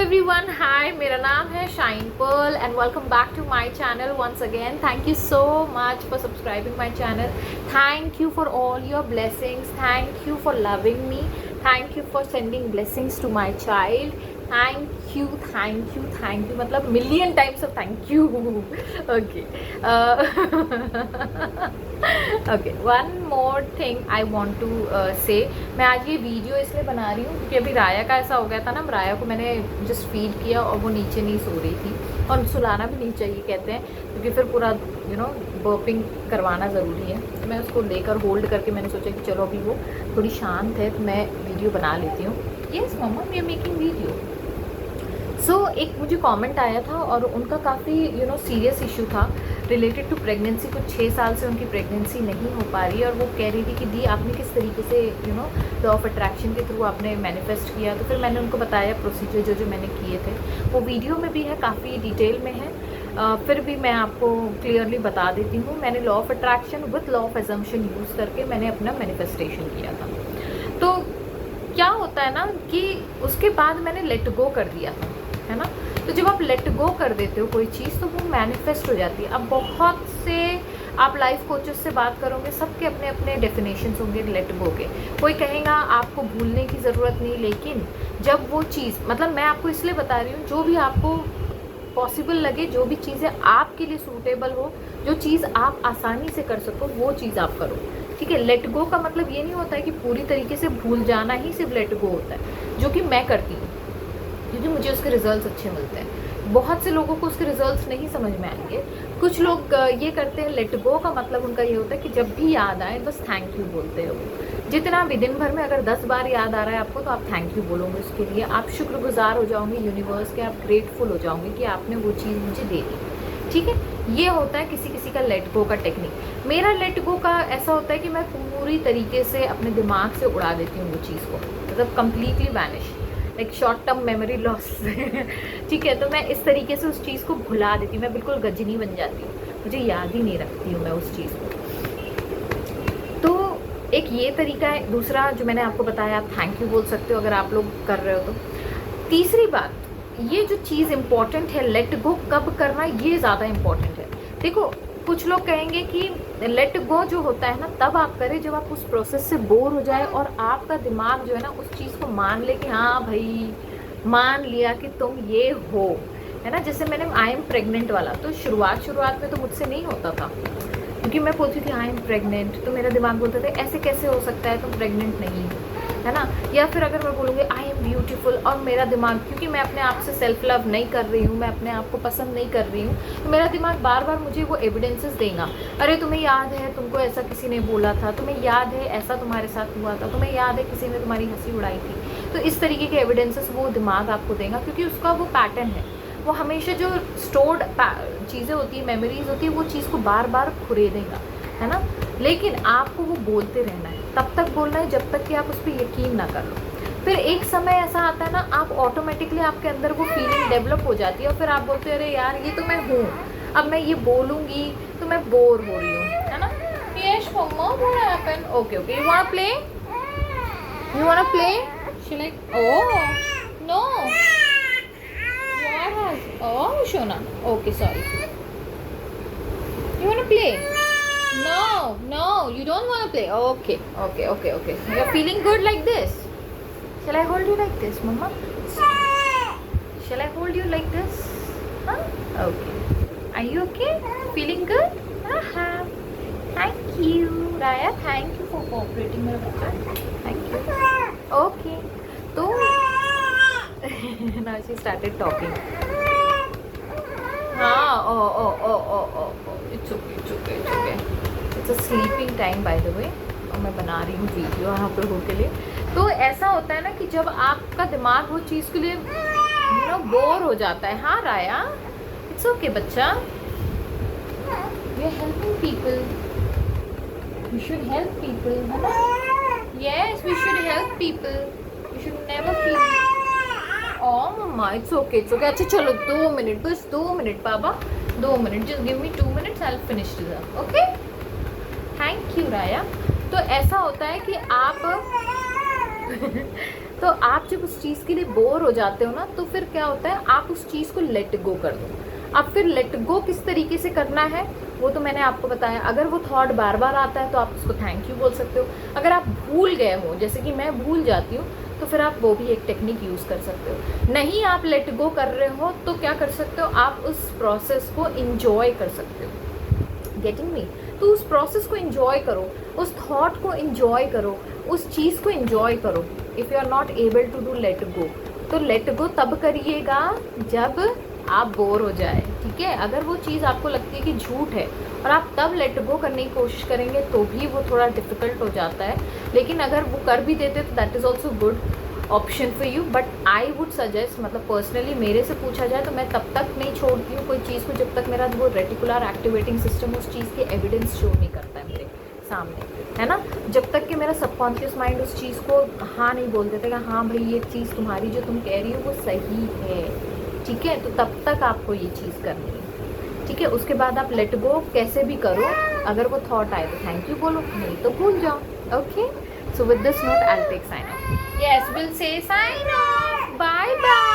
Everyone, हाय, मेरा नाम है Shine Pearl and welcome back to my channel once again. Thank you so much for subscribing my channel. Thank you for all your blessings. Thank you for loving me. Thank you for sending blessings to my child. Thank you, thank you, thank you, मतलब million times of thank you. Okay okay, one more thing I want to say. मैं आज ये video इसलिए बना रही हूँ क्योंकि अभी राया का ऐसा हो गया था ना. राया को मैंने जस्ट फीड किया और वो नीचे नहीं सो रही थी, और सुलाना भी नहीं चाहिए कहते हैं, क्योंकि फिर पूरा बर्पिंग करवाना ज़रूरी है. तो मैं उसको लेकर होल्ड करके मैंने सोचा कि चलो अभी वो थोड़ी शांत है तो मैं वीडियो बना लेती हूँ. Yes mama, we are making video. एक मुझे कमेंट आया था और उनका काफ़ी सीरियस इशू था रिलेटेड टू प्रेगनेंसी. कुछ 6 साल से उनकी प्रेगनेंसी नहीं हो पा रही है और वो कह रही थी कि दी आपने किस तरीके से लॉ ऑफ अट्रैक्शन के थ्रू आपने मैनिफेस्ट किया. तो फिर मैंने उनको बताया प्रोसीजर जो मैंने किए थे, वो वीडियो में भी है, काफ़ी डिटेल में है. फिर भी मैं आपको क्लियरली बता देती हूँ. मैंने law of attraction with law of assumption use करके मैंने अपना मैनिफेस्टेशन किया था. तो क्या होता है ना कि उसके बाद मैंने लेट गो कर दिया था, है ना. तो जब आप लेट गो कर देते हो कोई चीज़ तो वो मैनिफेस्ट हो जाती है. अब बहुत से आप लाइफ कोचेस से बात करोगे, सबके अपने अपने डेफिनेशंस होंगे लेट गो के. कोई कहेगा आपको भूलने की ज़रूरत नहीं, लेकिन जब वो चीज़, मतलब मैं आपको इसलिए बता रही हूँ, जो भी आपको पॉसिबल लगे, जो भी चीज़ें आपके लिए सूटेबल हो, जो चीज़ आप आसानी से कर सको, वो चीज़ आप करो. ठीक है. लेट गो का मतलब ये नहीं होता है कि पूरी तरीके से भूल जाना ही सिर्फ लेट गो होता है, जो कि मैं करती हूँ क्योंकि मुझे उसके रिजल्ट्स अच्छे मिलते हैं. बहुत से लोगों को उसके रिजल्ट्स नहीं समझ में आएंगे. कुछ लोग ये करते हैं, लेट गो का मतलब उनका ये होता है कि जब भी याद आए बस थैंक यू बोलते हो. जितना भी दिन भर में अगर 10 बार याद आ रहा है आपको, तो आप थैंक यू बोलोगे उसके लिए. आप शुक्रगुजार हो जाओगे यूनिवर्स के, आप ग्रेटफुल हो जाओगे कि आपने वो चीज़ मुझे दे दी. ठीक है. ये होता है किसी किसी का लेट गो का टेक्निक. मेरा लेट गो का ऐसा होता है कि मैं पूरी तरीके से अपने दिमाग से उड़ा देती हूँ वो चीज़ को, मतलब कम्प्लीटली वैनिश, एक शॉर्ट टर्म मेमोरी लॉस. ठीक है. तो मैं इस तरीके से उस चीज़ को भुला देती हूँ. मैं बिल्कुल गजनी बन जाती हूँ, मुझे याद ही नहीं रखती हूँ मैं उस चीज़ को. तो एक ये तरीका है. दूसरा जो मैंने आपको बताया, आप थैंक यू बोल सकते हो अगर आप लोग कर रहे हो तो. तीसरी बात, ये जो चीज़ इम्पॉर्टेंट है, लेट गो कब करना, ये ज़्यादा इम्पॉर्टेंट है. देखो, कुछ लोग कहेंगे कि लेट गो जो होता है ना, तब आप करें जब आप उस प्रोसेस से बोर हो जाए और आपका दिमाग जो है ना उस चीज़ को मान ले कि हाँ भाई, मान लिया कि तुम ये हो, है ना. जैसे मैंने आई एम प्रेग्नेंट वाला, तो शुरुआत में तो मुझसे नहीं होता था, क्योंकि मैं बोलती थी आई एम प्रेग्नेंट, तो मेरा दिमाग बोलता था ऐसे कैसे हो सकता है, तुम प्रेग्नेंट नहीं हो, है ना. या फिर अगर मैं बोलूँगी आई एम ब्यूटीफुल, और मेरा दिमाग, क्योंकि मैं अपने आप से सेल्फ लव नहीं कर रही हूँ, मैं अपने आप को पसंद नहीं कर रही हूँ, तो मेरा दिमाग बार बार मुझे वो एविडेंसेस देगा. अरे तुम्हें याद है, तुमको ऐसा किसी ने बोला था, तुम्हें याद है ऐसा तुम्हारे साथ हुआ था, तुम्हें याद है किसी ने तुम्हारी हंसी उड़ाई थी. तो इस तरीके के एविडेंसेस वो दिमाग आपको देगा, क्योंकि उसका वो पैटर्न है. वो हमेशा जो स्टोर्ड चीज़ें होती है, मेमोरीज होती है, वो चीज़ को बार बार खुरेदेगा, है ना. लेकिन आपको वो बोलते रहना है, तब तक बोलना है जब तक कि आप उस पर यकीन ना कर लो. फिर एक समय ऐसा आता है ना, आप ऑटोमेटिकली आपके अंदर वो फीलिंग डेवलप हो जाती है और फिर आप बोलते हैं अरे यार ये तो मैं हूँ, अब मैं ये बोलूँगी तो मैं बोर हो रही हूँ, है ना. Yes mama, what happened? Okay okay, you want play, you want play. She like, oh no, what has, oh शोना, okay sorry, you want play. No, no, you don't want to play. Okay, okay, okay, okay. You're feeling good like this. Shall I hold you like this, Mama? Shall I hold you like this? Huh? Okay. Are you okay? Feeling good? Uh-huh. Thank you, Raya. Thank you for cooperating, मेरा बच्चा. Thank you. Okay. तो now she started talking. हाँ, oh. It's okay, it's okay, it's okay. It's a sleeping time by the way. और मैं बना रही हूँ video आप लोगों के लिए. तो ऐसा होता है ना कि जब आपका दिमाग वो चीज़ के लिए बोर हो जाता है. हाँ राया, इट्स ओके बच्चा, we are helping people, we should help people, है ना. Yes, we should help people, we should never feel. Oh mama, it's okay, it's okay. अच्छा चलो 2 मिनट, बस 2 मिनट बाबा, 2 minute, just give me 2 minutes, I will finish this. Okay, thank you Raya. तो ऐसा होता है कि आप तो आप जब उस चीज़ के लिए बोर हो जाते हो ना, तो फिर क्या होता है, आप उस चीज़ को लेट गो कर दो। अब फिर लेट गो किस तरीके से करना है वो तो मैंने आपको बताया। अगर वो थॉट बार बार आता है तो आप उसको थैंक यू बोल सकते हो। अगर आप भूल गए हो, जैसे कि मैं भूल जाती हूँ, तो फिर आप वो भी एक टेक्निक यूज़ कर सकते हो। नहीं आप लेट गो कर रहे हो तो क्या कर सकते हो, आप उस प्रोसेस को इंजॉय कर सकते हो। Getting me? तो उस प्रोसेस को इंजॉय करो, उस थॉट को इंजॉय करो, उस चीज़ को इंजॉय करो। If you are not able to do let go, तो लेट गो तब करिएगा जब आप बोर हो जाए, ठीक है। अगर वो चीज़ आपको लगती है कि झूठ है और आप तब लेट गो करने की कोशिश करेंगे तो भी वो थोड़ा डिफ़िकल्ट हो जाता है। लेकिन अगर वो कर भी देते तो that is also good option for you. But I would suggest, मतलब पर्सनली मेरे से पूछा जाए तो मैं तब तक नहीं छोड़ती हूँ कोई चीज़ को जब तक मेरा वो रेटिकुलर एक्टिवेटिंग सिस्टम उस चीज़ के एविडेंस शो नहीं करता है मेरे सामने, है ना। जब तक कि मेरा सबकॉन्शियस माइंड उस चीज़ को हाँ नहीं बोल देता कि हाँ भाई ये चीज़ तुम्हारी जो तुम कह रही हो वो सही है, ठीक है, तो तब तक आपको ये चीज़ करनी है, ठीक है। उसके बाद आप लेट गो कैसे भी करो। अगर वो थॉट आए तो थैंक यू बोलो, नहीं तो भूल जाओ। Okay, so with this note I'll take sign off. Yes, we'll say sign off. Bye bye.